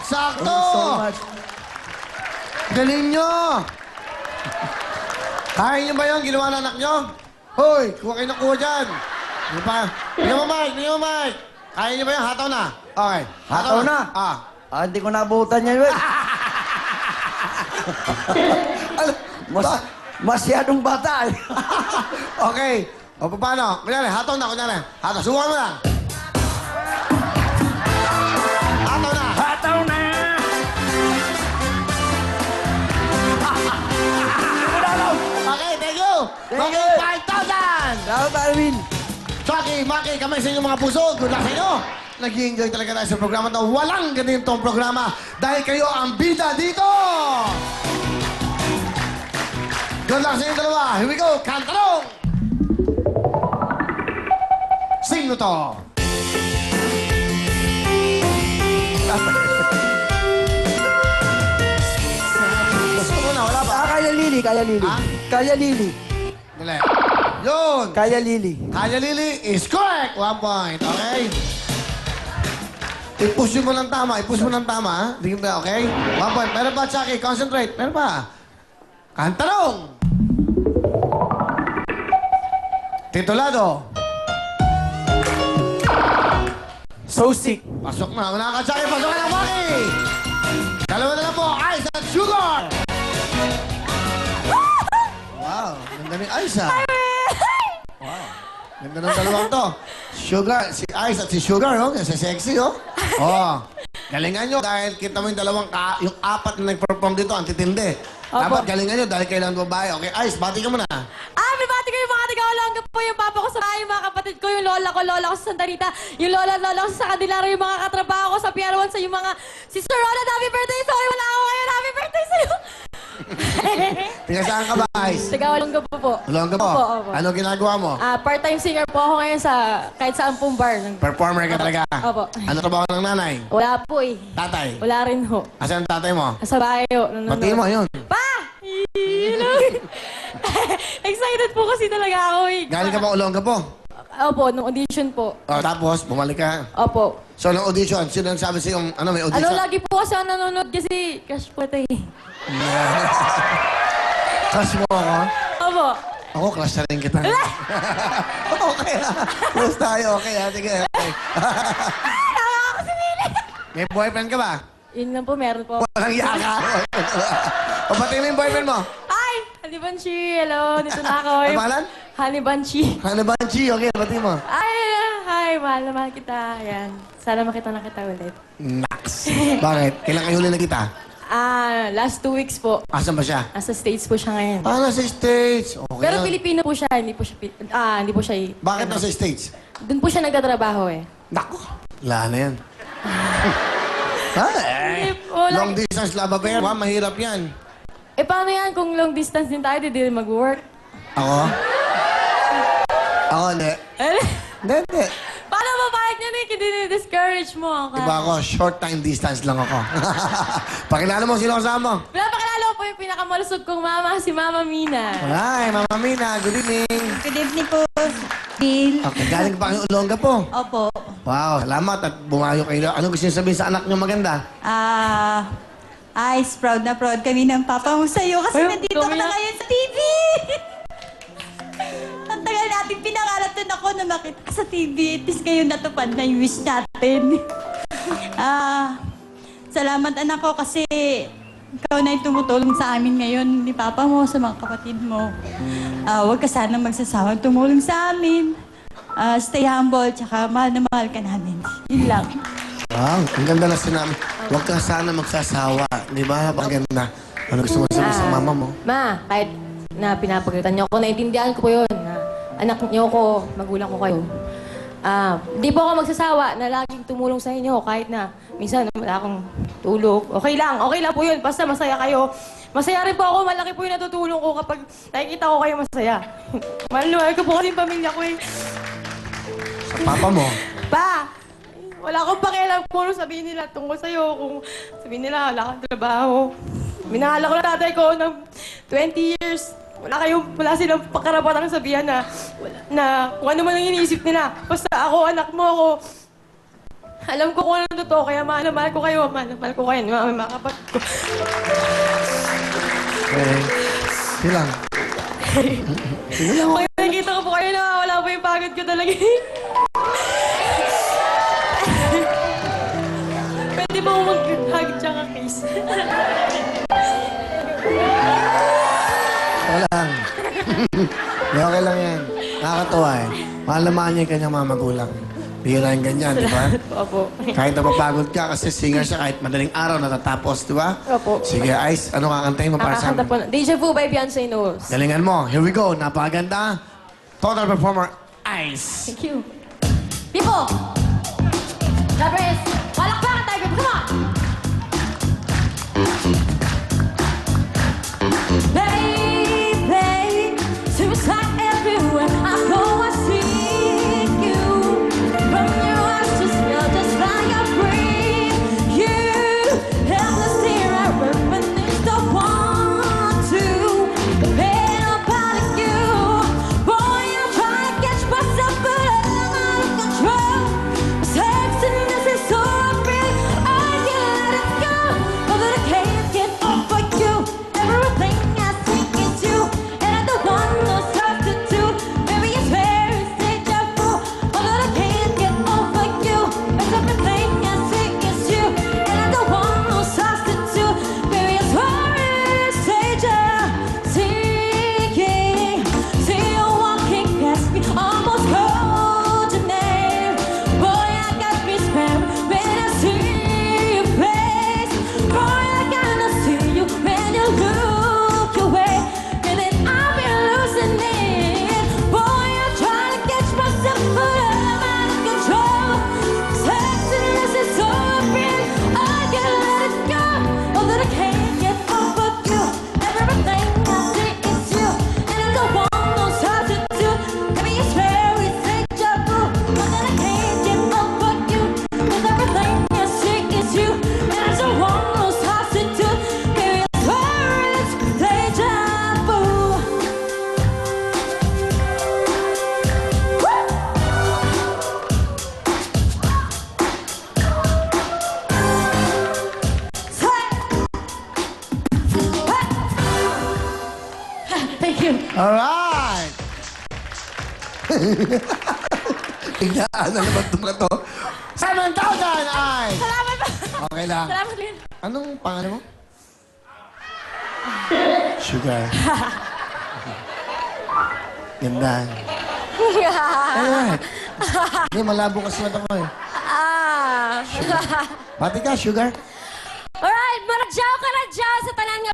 Sakto! Thank you so much. Galing nyo! Kaya nyo ba yung ginawa ng anak nyo? Hoy, kuha kayo ng kuha dyan. Ano pa? Bigyan mo, Mike. Bigyan mo, Mike. Kaya nyo ba yung hataw na? Okay. Hataw na? Ah. Hindi ko nabutan yan, Will. Masyadong bata. Okay. O, paano? Kunyari, hataw na, kunyari. Hataw. Subukan mo lang. Hataw na. Hataw na! Okay, thank you. Thank Okay, you. 5,000. Salamat, Alvin. Chucky, Maki, kamay sa inyong mga puso. Good luck sa inyo. Nag-i-enjoy talaga tayo sa programa na walang ganitong programa dahil kayo ang bida dito. Good luck sa inyong dalawa. Here we go. Kantarong! Sino to? Gusto mo na, wala ba? Kaya Lili, kaya Lili. Ha? Kaya Lili. Dali. Yun. Kaya Lili. Kaya Lili is correct. 1 point. Okay? I-push mo ng tama. I-push mo ng tama. Ha? Tingin ba, okay? 1 point. Meron pa, Chucky? Concentrate. Meron pa. Kantarong! Titulado. So sick. Pasok na. Una ka, Chucky. Pasok ka na, Maki. Dalawa na lang po. Ice at sugar. Wow. Ganda ni Ice, ha? Wow. Ganda ng dalawang to. Sugar. Si Ice at si Sugar, oh. Kasi sexy, oh. Oh. Galingan nyo dahil kita mo yung dalawang, yung apat na nag-perform dito, ang titindi. Dapat galingan nyo dahil kailangan babae. Okay, Ice, bati ka muna. Bibati ko yung mga taga-Olonga po, yung papa ko sa bahay, yung mga kapatid ko, yung lola ko sa Santa Rita, yung lola ko sa Candelaria, yung mga katrabaho ko sa Pier 1, sa yung mga Sister Ronald, happy birthday! Sorry, wala ako ngayon, happy birthday sa'yo! Tiga saan ka ba, Ice? Taga-Olonga po. Ulongga po. Opo. Ano ginagawa mo? Part-time singer po ako ngayon sa kahit saan pong bar. Performer ka talaga. Opo. Ano trabaho ng nanay? Wala po eh. Tatay? Wala rin ho. Asan ang tatay mo? Sa bahay ho. Batiin mo, yun. Pa! Excited po kasi talaga ako eh. Galing ka ba Ulongga po? Opo, nung audition po. Oh, tapos, bumalik ka. Opo. So, nung audition, sino ang sabi sa'yo, may audition? Ano, lagi po kasi ako nanonood kasi crush po ito eh. Crush mo ako? Opo. Ako, crush na rin kita. Okay ha. Close tayo, okay ha. Sige, okay. May boyfriend ka ba? Yun lang po, meron po. Walang yaka. Papatingin mo yung boyfriend mo. Ay! Honey Banshee! Hello, dito na ako. Ano pangalan? Honey Banshee. Ano ba, G? Okay, patingin mo. Ay! Hi! Mahal na mahal kita. Ayan. Sana makita na kita ulit. Nax. Bakit? Kailan kayo huli na kita? Last 2 weeks po. Asan ba siya? Nasa States po siya ngayon. Nasa States. Okay Pero na. Pilipino po siya. Hindi po siya... hindi po siya... Bakit nasa States? Doon po siya nagtatrabaho eh. Naku. Wala na yan. Ha? Wala. Long distance love affair. Mahirap yan. Paano yan kung long distance din tayo, di mag-work? Ako? Ako, hindi. Hindi. Paano mapayag niya Nick? Hindi discourage mo ako. Iba ako, short time distance lang ako. Pakilala mo, sino kasama mo? Pinapakilala ko po yung pinakamalusog kong mama, si Mama Mina. Hi, Mama Mina. Good evening. Good evening po, Bill. Okay, galing pa kayo Olongga po. Opo. Wow, salamat at bumayo kayo. Ano gusto niyo sabihin sa anak niyo maganda? Ice, proud na proud kami ng papa mo sa'yo kasi Ay, nandito ka na tumiyak. ngayon sa TV. Ang tagal natin pinangarap din ako na makita ka sa TV. At least ngayon natupad na yung wish natin. Salamat anak ko kasi ikaw na yung tumutulong sa amin ngayon ni papa mo, sa mga kapatid mo. Huwag ka sana magsasawang tumulong sa amin. Stay humble, tsaka mahal na mahal ka namin. Yun lang. Wow, ang ganda na sinabi. Huwag ka sana magsasawa. Di ba? Ang ganda. Ano gusto mo sabihin sa mama mo? Ma, kahit na pinapagalitan niyo ako, naintindihan ko po yun. Na anak niyo ko, magulang ko kayo. Di po ako magsasawa na laging tumulong sa inyo kahit na minsan wala akong tulog. Okay lang po yun. Basta masaya kayo. Masaya rin po ako. Malaki po yung natutulong ko kapag nakikita ko kayo masaya. Mahal na mahal ko po kasi yung pamilya ko eh. Sa papa mo? Pa! Wala akong pakialam kung ano sabihin nila tungkol sa'yo. Kung sabihin nila, wala kang trabaho. Minahal ako ng tatay ko ng 20 years. Wala silang pakarapatang sabihan na kung ano man ang iniisip nila. Basta ako, anak mo ako. Alam ko kung ano totoo, kaya mahal na mahal ko kayo. Mahal na mahal ko kayo, mga kapatid ko. Okay. Silang. Sige lang. Pag nakikita ko po kayo, wala po yung pagod ko talaga. Pwede ba mag-hug tsaka kiss? Wala lang. Okay lang yan. Nakakatawa eh. Mahal naman niya yung kanyang mga magulang. Bihira yung ganyan, di ba? Opo. Kahit napapagod ka kasi singer siya kahit madaling araw natatapos, di ba? Opo. Sige, Ice, ano kakantayin mo para sa Nakakanta po amin? na. Deja Vu by Beyonce Knowles. Galingan mo. Here we go. Napakaganda. Total performer, Ice. Thank you. People! Lovers! Palakpakan tayo, people! Come on! Baby, seems like everywhere I go, I see you. From your eyes to smell just like I breathe. You helpless here, I reminisce the one, two. The pain about you. Boy, I'm trying to catch myself, but I'm out of control. Sexiness is so real, I can't let it go. Although I can't get over you. Everything I think is you, and I don't want no substitute. Maybe it's very deja vu. Although I can't get over you, and everything I think is you, and I don't want no substitute. Maybe it's very deja seeking. See you walking past me, almost called your name. Boy, I got me scared when I see your face. Boy, I gotta see you when you look away, and then I'll be losing it. Boy, I'm trying to catch myself, but I'm out of control. Sexiness is so real, I can't let it go. Although I can't get over you, everything I see is you, and I don't want no substitute. Maybe it's very deja vu, although I can't get over you, 'cause everything I see is you, and I don't want no substitute. Maybe it's very deja vu. Thank you. Alright! Tignan na naman ito to. 7,000, Ice! Salamat pa. Okay lang. Salamat din. Anong pangalan mo? Sugar. Ganda. Alright. Hindi, malabo kasi mata ko eh. Ah. Pati ka, Sugar. Alright, maradyaw ka radyaw sa tanan nga